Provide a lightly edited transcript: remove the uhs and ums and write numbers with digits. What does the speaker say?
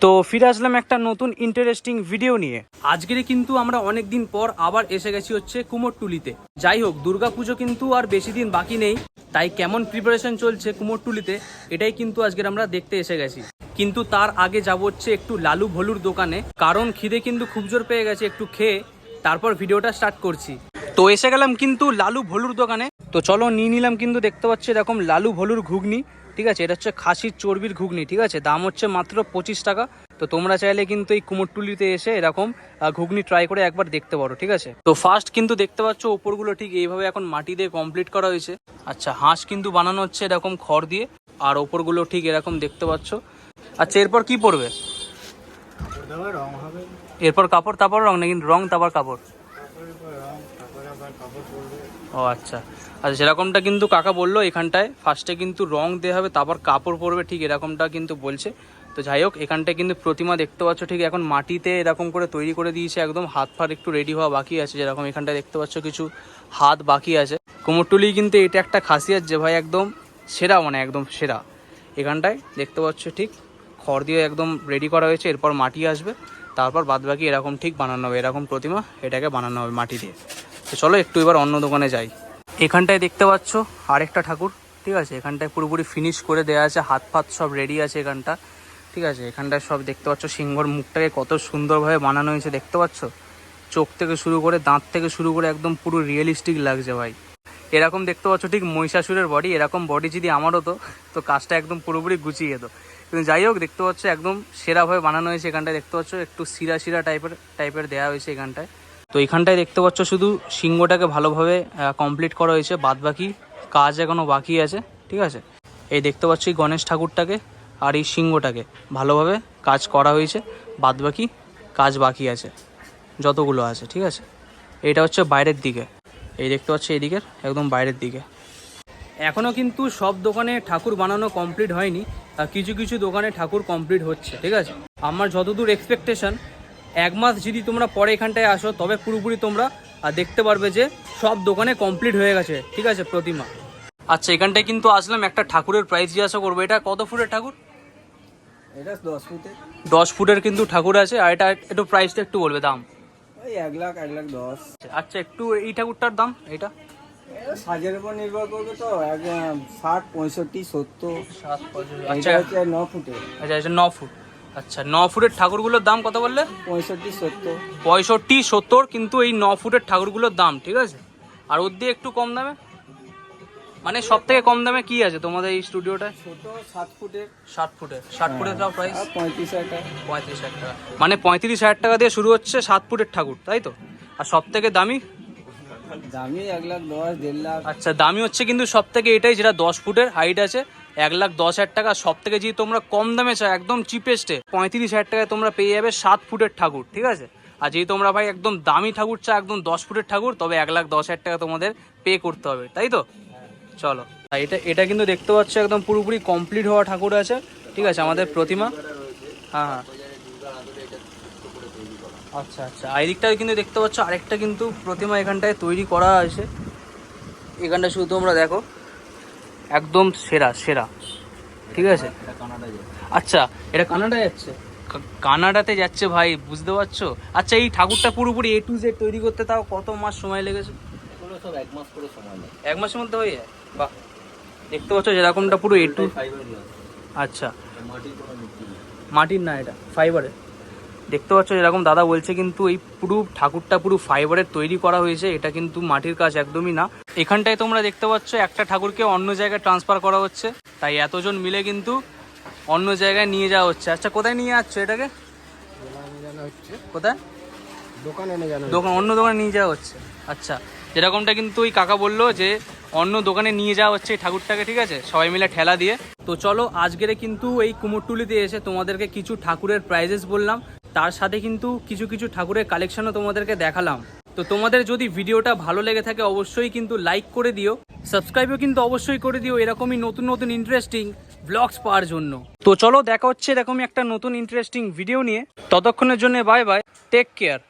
তো ফিরে আসলাম একটা নতুন ইন্টারেস্টিং ভিডিও নিয়ে। আজকের কিন্তু আমরা অনেক দিন পর আবার এসে গেছি হচ্ছে কুমোরটুলিতে। যাই হোক, দুর্গাপুজো কিন্তু আর বেশি দিন বাকি নেই, তাই কেমন প্রিপারেশন চলছে কুমোরটুলিতে এটাই কিন্তু আজকের আমরা দেখতে এসে গেছি। কিন্তু তার আগে যাব হচ্ছে একটু লালু ভলুর দোকানে, কারণ খিদে কিন্তু খুব জোর পেয়ে গেছে। একটু খেয়ে তারপর ভিডিওটা স্টার্ট করছি। তো এসে গেলাম কিন্তু লালু ভলুর দোকানে। তো চলো নিয়ে নিলাম, কিন্তু দেখতে পাচ্ছি এরকম লালু ভলুর ঘুগনি। ঠিক আছে, এটা হচ্ছে খাসির চর্বির ঘুগনি। ঠিক আছে, দাম হচ্ছে মাত্র 25 টাকা। তো তোমরা চাইলে কিন্তু এই কুমোরটুলিতে এসে এরকম ঘুগনি ট্রাই করে একবার দেখতে পারো। ঠিক আছে, তো ফার্স্ট কিন্তু দেখতে পাচ্ছ ওপরগুলো ঠিক এইভাবে এখন মাটি দিয়ে কমপ্লিট করা হয়েছে। আচ্ছা, হাঁস কিন্তু বানানো হচ্ছে এরকম খড় দিয়ে, আর ওপরগুলো ঠিক এরকম দেখতে পাচ্ছ। আচ্ছা, এরপর কি পড়বে? এরপর কাপড়, তারপর রং, নাকি রং তারপর কাপড়? ও আচ্ছা আচ্ছা, সেরকমটা কিন্তু কাকা বললো। এখানটায় ফার্স্টে কিন্তু রং দেওয়া হবে, তারপর কাপড় পরবে, ঠিক এরকমটা কিন্তু বলছে। তো যাই হোক, এখানটায় কিন্তু প্রতিমা দেখতে পাচ্ছ ঠিক এখন মাটিতে এরকম করে তৈরি করে দিয়েছে। একদম হাত ফাত একটু রেডি হওয়া বাকি আছে, যেরকম এখানটায় দেখতে পাচ্ছ কিছু হাত বাকি আছে। কুমোরটুলি কিন্তু এটা একটা খাসিয়াত যে ভাই একদম সেরা, মানে একদম সেরা। এখানটায় দেখতে পাচ্ছ ঠিক খড় দিয়ে একদম রেডি করা হয়েছে, এরপর মাটি আসবে, তারপর বাদবাকি এরকম ঠিক বানানো হবে। এরকম প্রতিমা এটাকে বানানো হবে মাটি দিয়ে। তো চলো একটু এবার অন্য দোকানে যাই। এখানটায় দেখতে পাচ্ছ আরেকটা ঠাকুর। ঠিক আছে, এখানটায় পুরোপুরি ফিনিশ করে দেওয়া আছে, হাত ফাত সব রেডি আছে এখানটা। ঠিক আছে, এখানটায় সব দেখতে পাচ্ছ সিংহর মুখটাকে কত সুন্দরভাবে বানানো হয়েছে দেখতে পাচ্ছ। চোখ থেকে শুরু করে দাঁত থেকে শুরু করে একদম পুরো রিয়েলিস্টিক লাগছে ভাই। এরকম দেখতে পাচ্ছ ঠিক মহিষাসুরের বডি। এরকম বডি যদি আমার হতো তো কাজটা একদম পুরোপুরি গুছিয়ে যেত। কিন্তু যাই হোক, দেখতে পাচ্ছ একদম সেরাভাবে বানানো হয়েছে। এখানটায় দেখতে পাচ্ছ একটু শিরা শিরা টাইপের দেওয়া হয়েছে এখানটায়। তো এখানটায় দেখতে পাচ্ছ শুধু সিংহটাকে ভালোভাবে কমপ্লিট করা হয়েছে, বাদবাকি কাজ এখনও বাকি আছে। ঠিক আছে, এই দেখতে পাচ্ছি গণেশ ঠাকুরটাকে আর এই সিংহটাকে ভালোভাবে কাজ করা হয়েছে, বাদবাকি কাজ বাকি আছে যতগুলো আছে। ঠিক আছে, এটা হচ্ছে বাইরের দিকে, এই দেখতে পাচ্ছি এদিকের একদম বাইরের দিকে। এখনও কিন্তু সব দোকানে ঠাকুর বানানো কমপ্লিট হয়নি, আর কিছু কিছু দোকানে ঠাকুর কমপ্লিট হচ্ছে। ঠিক আছে, আমার যতদূর এক্সপেকটেশন, 1 মাস যদি তোমরা পরে এখানটায় আসো তবে পুরোপুরি তোমরা দেখতে পারবে যে সব দোকানে কমপ্লিট হয়ে গেছে। ঠিক আছে, প্রতিমা। আচ্ছা, এখানটায় কিন্তু আসলাম, একটা ঠাকুরের প্রাইস জিজ্ঞাসা করবো। এটা কত ফুটের ঠাকুর? এটা 10 ফুটের। 10 ফুটের কিন্তু ঠাকুর আছে। আর এটা একটু প্রাইসটা একটু বলবে, দাম? ওই 1 লাখ 1 লাখ 10। আচ্ছা, একটু এই ঠাকুরটার দাম? এটা সাজের উপর নির্ভর করবে তো, 60 65 70। আচ্ছা এটা 9 ফুটের। আচ্ছা আচ্ছা, 9 ফুট। আচ্ছা, 9 ফুটের ঠাকুরগুলোর দাম কত বললে? 65 70। 65 70 কিন্তু এই 9 ফুটের ঠাকুরগুলোর দাম। ঠিক আছে, আর ওর দিয়ে একটু কম দামে, মানে সব থেকে কম দামে কি আছে তোমাদের এই স্টুডিওটায়? ছোট 7 ফুটের। 60 ফুটের, 60 ফুটের দাম প্রাইস 35,000 টাকা। 35,000 টাকা, মানে 35,000 টাকা দিয়ে শুরু হচ্ছে 7 ফুটের ঠাকুর, তাই তো? আর সব থেকে দামি? দামি 1 লাখ 10 1.5 লাখ। আচ্ছা, দামি হচ্ছে কিন্তু সব থেকে এটাই, যেটা 10 ফুটের হাইট আছে, 1,10,000 টাকা। সব থেকে যদি তোমরা কম দামে চাও, একদম চিপেস্টে 35,000 টাকায় তোমরা পেয়ে যাবে 7 ফুটের ঠাকুর। ঠিক আছে, আর যদি তোমরা ভাই একদম দামি ঠাকুর চাও, একদম 10 ফুটের ঠাকুর, তবে 1,10,000 টাকা তোমাদের পে করতে হবে, তাই তো? চলো, এটা কিন্তু দেখতে পাচ্ছ একদম পুরোপুরি কমপ্লিট হওয়া ঠাকুর আছে। ঠিক আছে, আমাদের প্রতিমা। হ্যাঁ হ্যাঁ, আচ্ছা আচ্ছা, এই দিকটায় কিন্তু দেখতে পাচ্ছ আরেকটা কিন্তু প্রতিমা এখানটায় তৈরি করা আছে। এখানটা শুধু তোমরা দেখো, একদম সেরা সেরা। ঠিক আছে, আচ্ছা, এটা কানাডা যাচ্ছে? কানাডাতে যাচ্ছে ভাই, বুঝতে পারছো? আচ্ছা, এই ঠাকুরটা পুরোপুরি A to Z তৈরি করতে তাও কত মাস সময় লেগেছে? এগুলো সব 1 মাস করে সময় লাগে। 1 মাসের মধ্যে হয়ে যায়? বাহ, দেখতে পাচ্ছ যেরকমটা পুরো A to। আচ্ছা, মাটির না, এটা ফাইবারের। দেখতে পাচ্ছ যেরকম দাদা বলছে, কিন্তু এই পুরো ঠাকুরটা পুরো ফাইবারের তৈরি করা হয়েছে, এটা কিন্তু মাটির কাজ একদমই না। এখানটায় তোমরা দেখতে পাচ্ছ একটা ঠাকুরকে অন্য জায়গায় ট্রান্সফার করা হচ্ছে, তাই এতজন মিলে কিন্তু অন্য জায়গায় নিয়ে যাওয়া হচ্ছে। আচ্ছা, কোথায় নিয়ে যাচ্ছ এটাকে? কোথায়? দোকান, অন্য দোকানে নিয়ে যাওয়া হচ্ছে। আচ্ছা, যেরকমটা কিন্তু ওই কাকা বললো যে অন্য দোকানে নিয়ে যাওয়া হচ্ছে এই ঠাকুরটাকে। ঠিক আছে, সবাই মিলে ঠেলা দিয়ে। তো চলো, আজকের কিন্তু এই কুমোরটুলিতে এসে তোমাদেরকে কিছু ঠাকুরের প্রাইজেস বললাম, তার সাথে কিন্তু কিছু কিছু ঠাকুরের কালেকশনও তোমাদেরকে দেখালাম। তো তোমাদের যদি ভিডিওটা ভালো লেগে থাকে অবশ্যই কিন্তু লাইক করে দিও, সাবস্ক্রাইবও কিন্তু অবশ্যই করে দিও এরকমই নতুন নতুন ইন্টারেস্টিং ব্লগস পাওয়ার জন্য। তো চলো, দেখা হচ্ছে এরকমই একটা নতুন ইন্টারেস্টিং ভিডিও নিয়ে। ততক্ষণের জন্য বাই বাই, টেক কেয়ার।